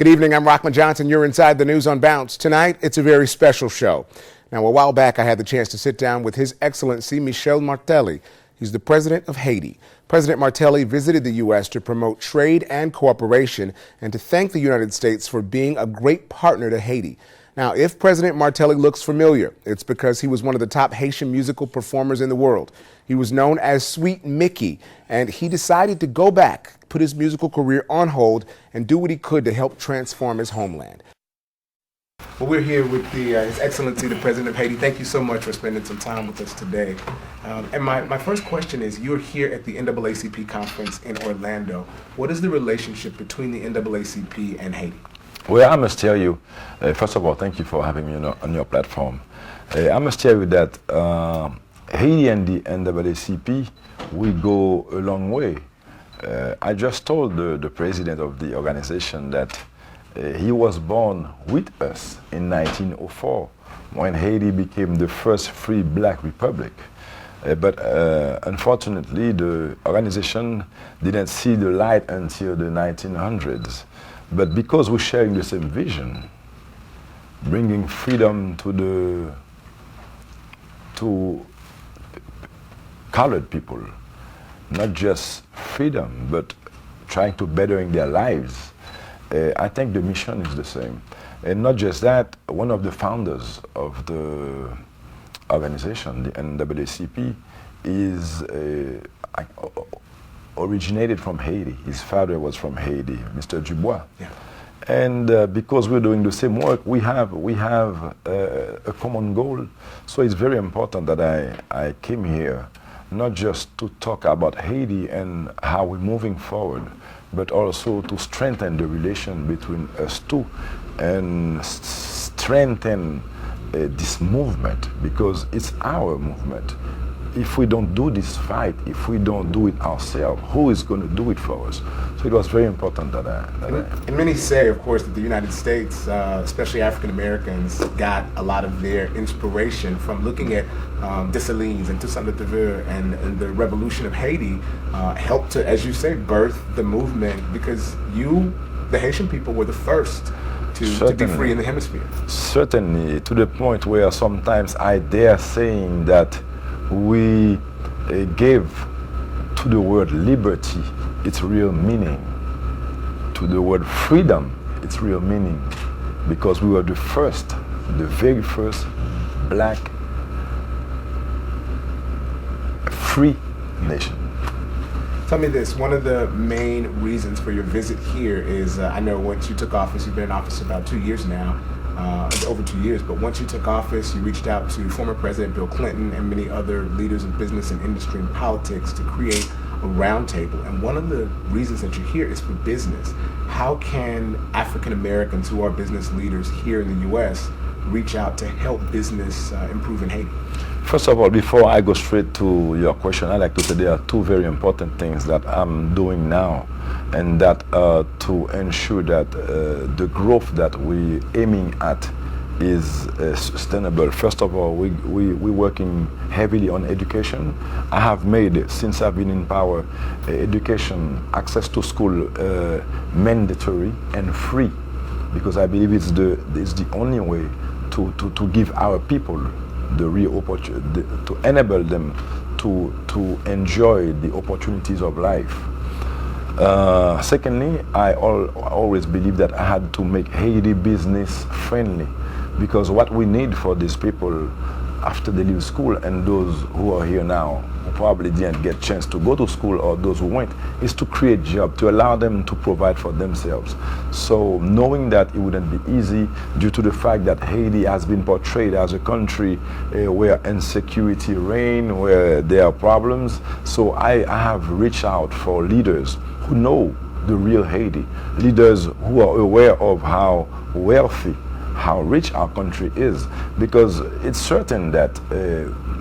Good evening, I'm Rahman Johnson. You're inside the news on Bounce. Tonight, it's a very special show. Now, a while back, I had the chance to sit down with His Excellency Michel Martelly. He's the president of Haiti. President Martelly visited the U.S. to promote trade and cooperation and to thank the United States for being a great partner to Haiti. Now, if President Martelly looks familiar, it's because he was one of the top Haitian musical performers in the world. He was known as Sweet Mickey, and he decided to go back, put his musical career on hold, and do what he could to help transform his homeland. Well, we're here with His Excellency, the President of Haiti. Thank you so much for spending some time with us today. And my first question is, you're here at the NAACP conference in Orlando. What is the relationship between the NAACP and Haiti? Well, I must tell you, first of all, thank you for having me on your platform. I must tell you that Haiti and the NAACP, we go a long way. I just told the president of the organization that he was born with us in 1904 when Haiti became the first free black republic. But unfortunately, the organization didn't see the light until the 1900s. But because we're sharing the same vision, bringing freedom to colored people, not just freedom, but trying to bettering their lives, I think the mission is the same. And not just that, one of the founders of the organization, the NAACP, is originated from Haiti. His father was from Haiti, Mr. Dubois. Yeah. And because we're doing the same work, we have a common goal. So it's very important that I came here, not just to talk about Haiti and how we're moving forward, but also to strengthen the relation between us two and strengthen this movement, because it's our movement. If we don't do this fight, if we don't do it ourselves, who is going to do it for us? So it was very important that And many say, of course, that the United States, especially African Americans, got a lot of their inspiration from looking at Dessalines and Toussaint Louverture and the revolution of Haiti helped to, as you say, birth the movement, because you, the Haitian people, were the first to be free in the hemisphere. Certainly, to the point where sometimes I dare saying that we gave to the word liberty its real meaning, to the word freedom its real meaning, because we were the very first black free nation. Tell me this, one of the main reasons for your visit here is, I know once you took office, you've been in office about 2 years now, over 2 years, but once you took office, you reached out to former President Bill Clinton and many other leaders in business and industry and politics to create a roundtable. And one of the reasons that you're here is for business. How can African Americans who are business leaders here in the U.S. reach out to help business improve in Haiti? First of all, before I go straight to your question, I'd like to say there are two very important things that I'm doing now, and that to ensure that the growth that we're aiming at is sustainable. First of all, we're working heavily on education. I have made, since I've been in power, education, access to school mandatory and free, because I believe it's the only way to give our people the real opportunity, to enable them to enjoy the opportunities of life. Secondly, I always believe that I had to make Haiti business friendly, because what we need for these people after they leave school, and those who are here now who probably didn't get a chance to go to school, or those who went, is to create jobs, to allow them to provide for themselves. So knowing that it wouldn't be easy due to the fact that Haiti has been portrayed as a country where insecurity reigns, where there are problems, so I have reached out for leaders who know the real Haiti, leaders who are aware of how wealthy, how rich our country is, because it's certain that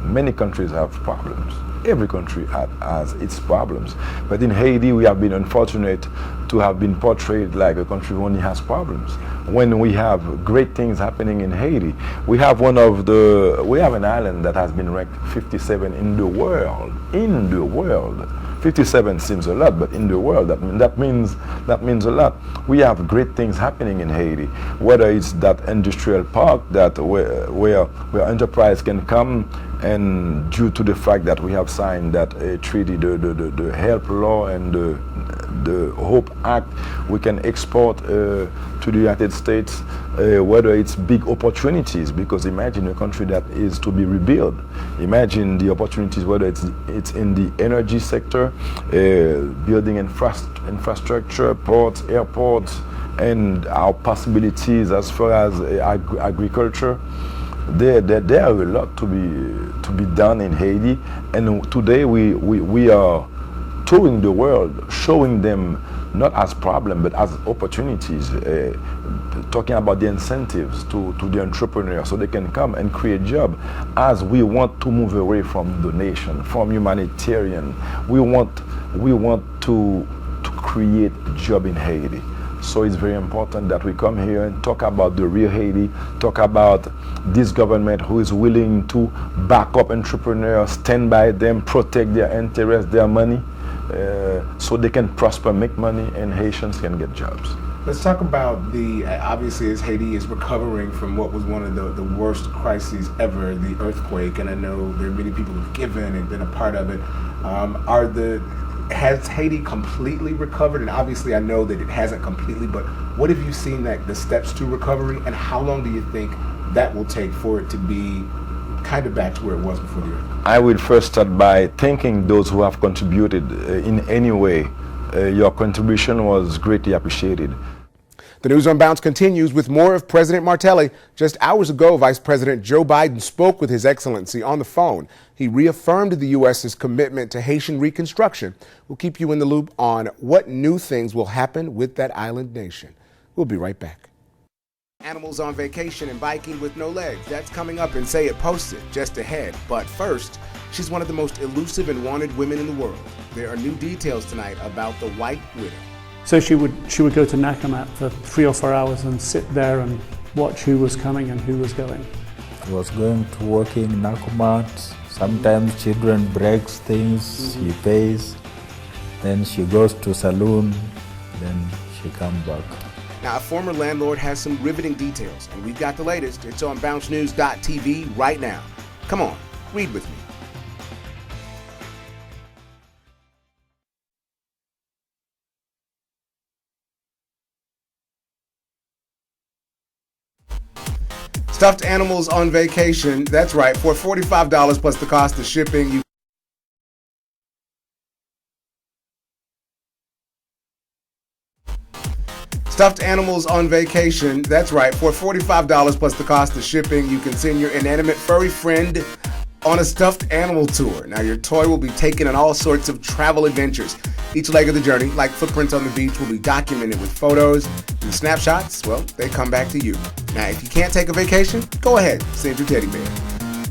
many countries have problems. Every country has its problems. But in Haiti, we have been unfortunate to have been portrayed like a country who only has problems, when we have great things happening in Haiti. We have an island that has been ranked 57 in the world 57 seems a lot, but in the world, that means a lot. We have great things happening in Haiti, whether it's that industrial park that where enterprise can come, and due to the fact that we have signed that treaty, the HELP law and the HOPE Act, we can export to the United States, whether it's big opportunities, because imagine a country that is to be rebuilt. Imagine the opportunities, whether it's in the energy sector, building infrastructure, ports, airports, and our possibilities as far as agriculture. There are a lot to be done in Haiti, and today we are touring the world, showing them not as problem but as opportunities, talking about the incentives to the entrepreneurs so they can come and create jobs, as we want to move away from donation, from humanitarian. We want to create job in Haiti. So it's very important that we come here and talk about the real Haiti, talk about this government who is willing to back up entrepreneurs, stand by them, protect their interests, their money, so they can prosper, make money, and Haitians can get jobs. Let's talk about obviously as Haiti is recovering from what was one of the worst crises ever, the earthquake, and I know there are many people who've given and been a part of it. Has Haiti completely recovered? And obviously I know that it hasn't completely, but what have you seen that the steps to recovery, and how long do you think that will take for it to be kind of back to where it was before the earthquake? I will first start by thanking those who have contributed in any way. Your contribution was greatly appreciated. The News on Bounce continues with more of President Martelly. Just hours ago, Vice President Joe Biden spoke with His Excellency on the phone. He reaffirmed the U.S.'s commitment to Haitian reconstruction. We'll keep you in the loop on what new things will happen with that island nation. We'll be right back. Animals on vacation and biking with no legs. That's coming up in Say It Posted just ahead. But first, she's one of the most elusive and wanted women in the world. There are new details tonight about the White Widow. So she would go to Nakamat for 3 or 4 hours and sit there and watch who was coming and who was going. I was going to work in Nakamat. Sometimes children breaks things, she pays. Then she goes to saloon, then she comes back. Now, a former landlord has some riveting details, and we've got the latest. It's on bouncenews.tv right now. Come on, read with me. Stuffed animals on vacation. That's right. For $45 plus the cost of shipping, Stuffed animals on vacation. That's right. For $45 plus the cost of shipping, you can send your inanimate furry friend on a stuffed animal tour. Now, your toy will be taken on all sorts of travel adventures. Each leg of the journey, like footprints on the beach, will be documented with photos and snapshots. Well, they come back to you. Now, if you can't take a vacation, go ahead, send your teddy bear.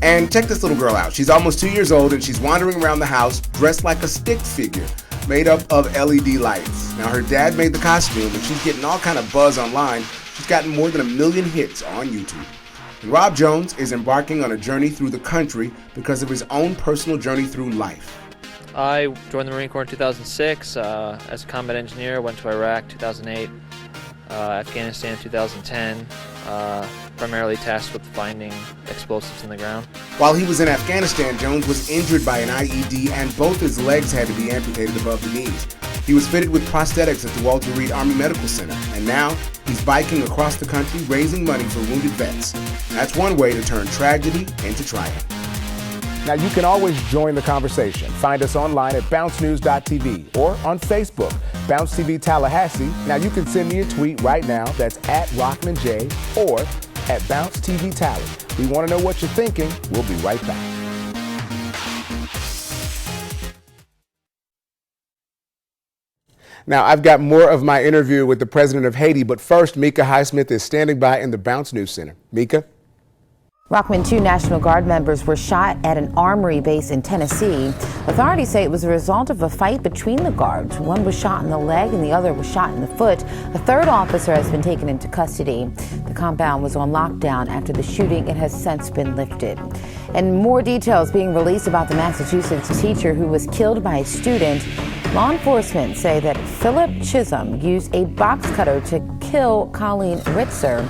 And check this little girl out. She's almost 2 years old, and she's wandering around the house dressed like a stick figure made up of LED lights. Now, her dad made the costume, and she's getting all kind of buzz online. She's gotten more than 1 million hits on YouTube. And Rob Jones is embarking on a journey through the country because of his own personal journey through life. I joined the Marine Corps in 2006 as a combat engineer, went to Iraq 2008, Afghanistan 2010, primarily tasked with finding explosives in the ground. While he was in Afghanistan, Jones was injured by an IED and both his legs had to be amputated above the knees. He was fitted with prosthetics at the Walter Reed Army Medical Center, and now he's biking across the country raising money for wounded vets. That's one way to turn tragedy into triumph. Now, you can always join the conversation. Find us online at bouncenews.tv or on Facebook, Bounce TV Tallahassee. Now, you can send me a tweet right now. That's at RahmanJ or at Bounce TV Tally. We want to know what you're thinking. We'll be right back. Now, I've got more of my interview with the president of Haiti, but first, Mika Highsmith is standing by in the Bounce News Center. Mika? Rahman, 2 National Guard members were shot at an armory base in Tennessee. Authorities say it was a result of a fight between the guards. One was shot in the leg and the other was shot in the foot. A 3rd officer has been taken into custody. The compound was on lockdown after the shooting. It has since been lifted. And more details being released about the Massachusetts teacher who was killed by a student. Law enforcement say that Philip Chisholm used a box cutter to kill Colleen Ritzer.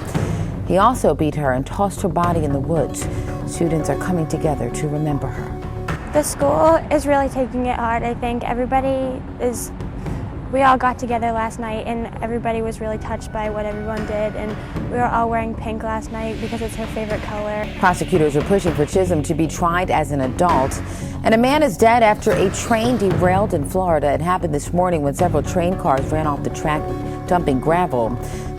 He also beat her and tossed her body in the woods. Students are coming together to remember her. The school is really taking it hard. I think we all got together last night and everybody was really touched by what everyone did, and we were all wearing pink last night because it's her favorite color. Prosecutors are pushing for Chisholm to be tried as an adult. And a man is dead after a train derailed in Florida. It happened this morning when several train cars ran off the track dumping gravel.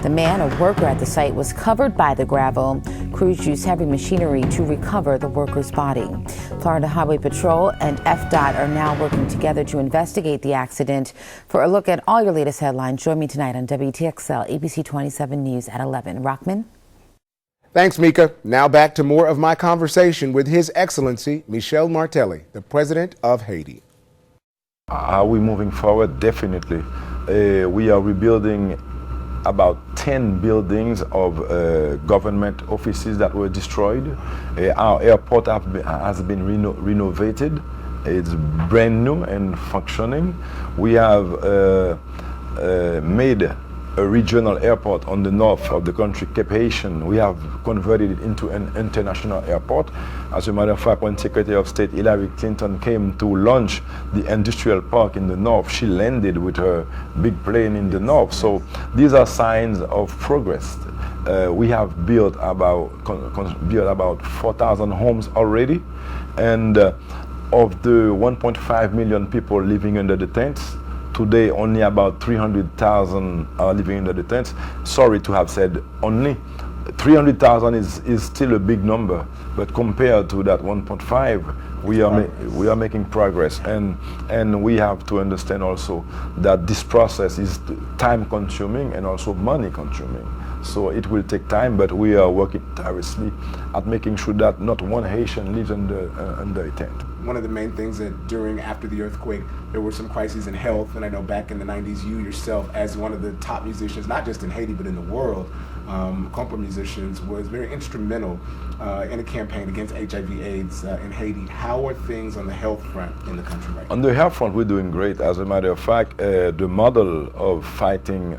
The man, a worker at the site, was covered by the gravel. Crews used heavy machinery to recover the worker's body. Florida Highway Patrol and FDOT are now working together to investigate the accident. For a look at all your latest headlines, join me tonight on WTXL ABC 27 News at 11. Rahman? Thanks, Mika. Now back to more of my conversation with His Excellency Michel Martelly, the President of Haiti. Are we moving forward? Definitely. We are rebuilding about 10 buildings of government offices that were destroyed. Our airport has been renovated. It's brand new and functioning. We have made a regional airport on the north of the country, Cape Haitian. We have converted it into an international airport. As a matter of fact, when Secretary of State Hillary Clinton came to launch the industrial park in the north, she landed with her big plane in the north. So these are signs of progress. We have built about 4,000 homes already, and of the 1.5 million people living under the tents, today, only about 300,000 are living under the tents. Sorry to have said only. 300,000 is still a big number, but compared to that 1.5, we are making progress, and we have to understand also that this process is time-consuming and also money-consuming. So it will take time, but we are working tirelessly at making sure that not one Haitian lives under a tent. One of the main things that after the earthquake, there were some crises in health, and I know back in the 90s, you yourself, as one of the top musicians, not just in Haiti, but in the world, compa musicians, was very instrumental in a campaign against HIV/AIDS in Haiti. How are things on the health front in the country right now? On the health front, we're doing great. As a matter of fact, the model of fighting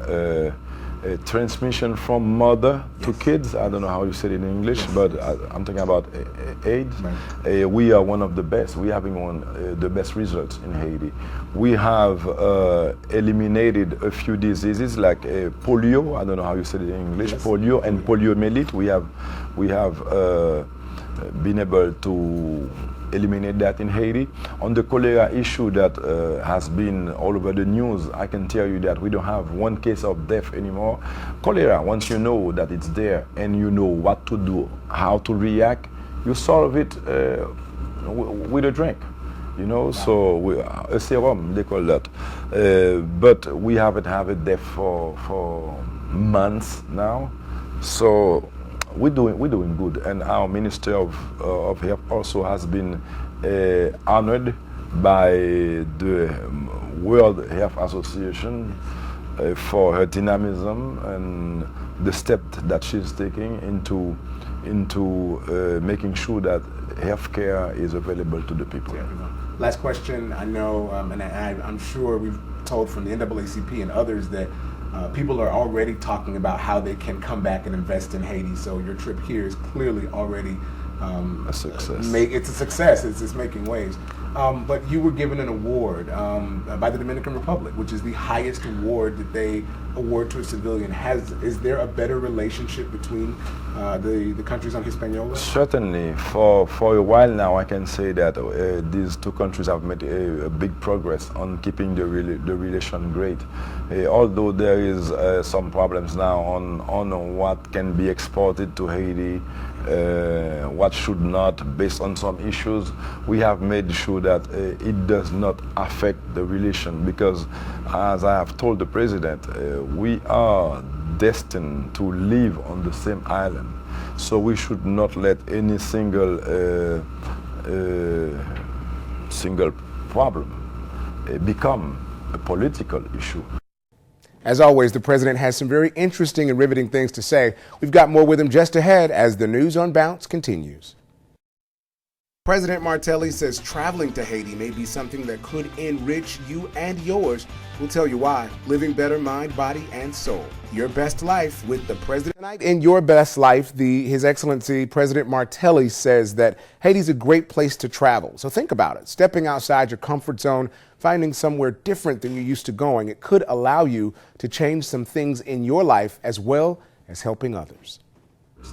transmission from mother to kids, I don't know how you say it in English, but I'm talking about AIDS. Right. We are one of the best. We're having the best results in Haiti. We have eliminated a few diseases like polio, I don't know how you say it in English, yes. Polio and poliomyelitis. We have been able to eliminate that in Haiti. On the cholera issue that has been all over the news, I can tell you that we don't have one case of death anymore. Cholera, once you know that it's there and you know what to do, how to react, you solve it with a drink. You know, so a serum, they call that. But we haven't had a death for months now. So we're doing good, and our Minister of Health also has been honored by the World Health Association for her dynamism and the step that she's taking into making sure that healthcare is available to the people. Last question. I know, and I'm sure we've told from the NAACP and others that people are already talking about how they can come back and invest in Haiti. So your trip here is clearly already a success. It's a success. It's making waves. But you were given an award by the Dominican Republic, which is the highest award that they award to a civilian. Is there a better relationship between the countries on Hispaniola? Certainly. For a while now, I can say that these two countries have made a big progress on keeping the relation great. Although there is some problems now on what can be exported to Haiti, what should not, based on some issues, we have made sure that it does not affect the relation, because as I have told the President, we are destined to live on the same island. So we should not let any single problem become a political issue. As always, the president has some very interesting and riveting things to say. We've got more with him just ahead as the News on Bounce continues. President Martelly says traveling to Haiti may be something that could enrich you and yours. We'll tell you why. Living better mind, body, and soul. Your best life with the president. Tonight in Your Best Life, His Excellency President Martelly says that Haiti's a great place to travel. So think about it. Stepping outside your comfort zone, finding somewhere different than you're used to going, it could allow you to change some things in your life as well as helping others.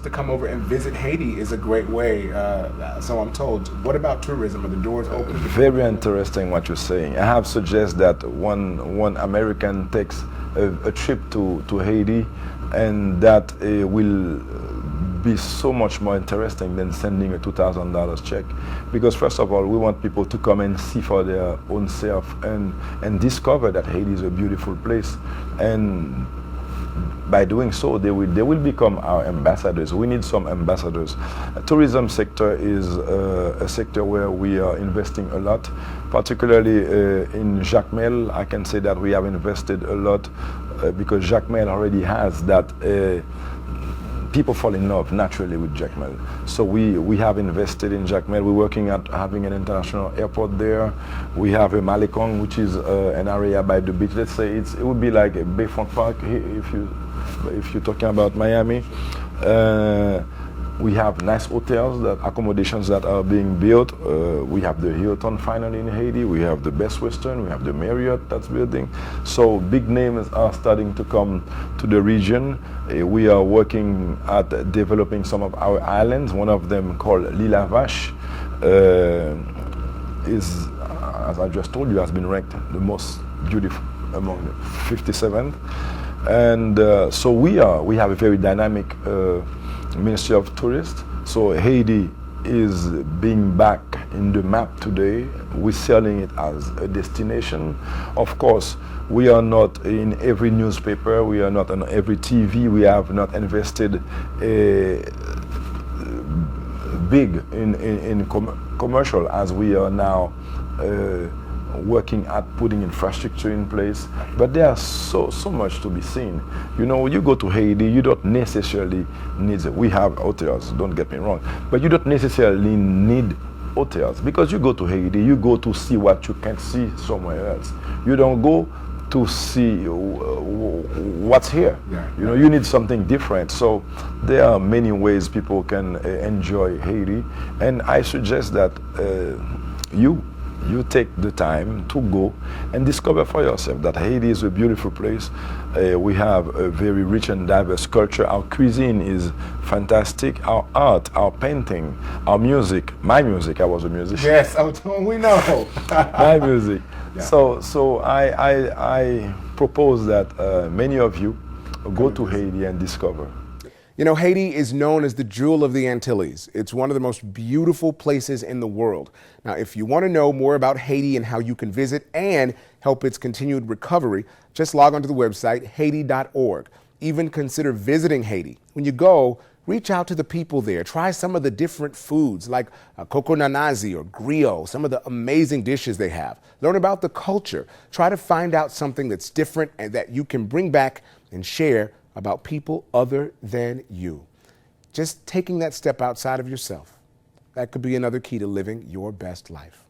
To come over and visit Haiti is a great way, so I'm told. What about tourism? Are the doors open? Very interesting what you're saying. I have suggested that one American takes a trip to Haiti, and that will be so much more interesting than sending a $2,000 check. Because first of all, we want people to come and see for their own self and discover that Haiti is a beautiful place. And by doing so, they will become our ambassadors. We need some ambassadors. Tourism sector is a sector where we are investing a lot, particularly in Jacmel. I can say that we have invested a lot because Jacmel already has that. People fall in love naturally with Jacmel. So we have invested in Jacmel. We're working at having an international airport there. We have a Malecon, which is an area by the beach. Let's say it would be like a Bayfront Park if you're talking about Miami. We have nice hotels, accommodations that are being built. We have the Hilton finally in Haiti. We have the Best Western. We have the Marriott that's building. So big names are starting to come to the region. We are working at developing some of our islands. One of them called L'Île à Vache is, as I just told you, has been ranked the most beautiful among the 57th. And so we have a very dynamic Ministry of Tourists. So Haiti is being back in the map today. We're selling it as a destination. Of course, we are not in every newspaper. We are not on every TV. We have not invested big in commercial as we are now working at putting infrastructure in place. But there's so much to be seen. You know, you go to Haiti, you don't necessarily need, we have hotels, don't get me wrong, but you don't necessarily need hotels, because you go to Haiti, you go to see what you can't see somewhere else. You don't go to see what's here. Yeah. You know, you need something different. So there are many ways people can enjoy Haiti, and I suggest that you take the time to go and discover for yourself that Haiti is a beautiful place. We have a very rich and diverse culture. Our cuisine is fantastic. Our art, our painting, our music. My music, I was a musician. Yes, we know. My music. Yeah. So I propose that many of you go to Haiti and discover. You know, Haiti is known as the jewel of the Antilles. It's one of the most beautiful places in the world. Now, if you want to know more about Haiti and how you can visit and help its continued recovery, just log onto the website, Haiti.org. Even consider visiting Haiti. When you go, reach out to the people there. Try some of the different foods like coco nanazi or griot, some of the amazing dishes they have. Learn about the culture. Try to find out something that's different and that you can bring back and share about people other than you. Just taking that step outside of yourself, that could be another key to living your best life.